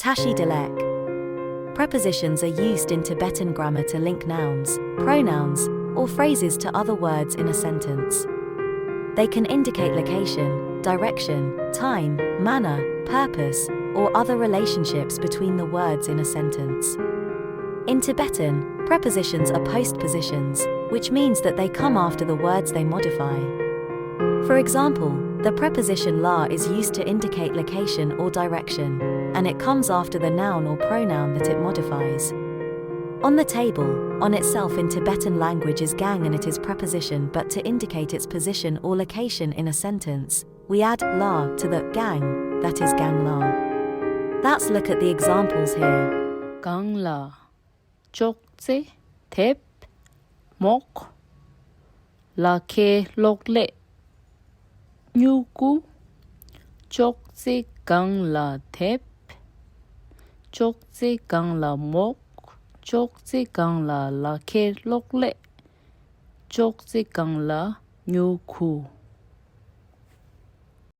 Tashi Dilek. Prepositions are used in Tibetan grammar to link nouns, pronouns, or phrases to other words in a sentence. They can indicate location, direction, time, manner, purpose, or other relationships between the words in a sentence. In Tibetan, prepositions are postpositions, which means that they come after the words they modify. For example, the preposition la is used to indicate location or direction, and it comes after the noun or pronoun that it modifies. On the table, on itself in Tibetan language is gang and it is preposition, but to indicate its position or location in a sentence, we add la to the gang, that is gang la. Let's look at the examples here. Gang la, 쪽지, 탭, 목, 라케 lokle, 뉴구, 쪽지 강라 탭, 쪽지 강라 목, 쪽지 강라 라케 lokle, 쪽지 강라 뉴구.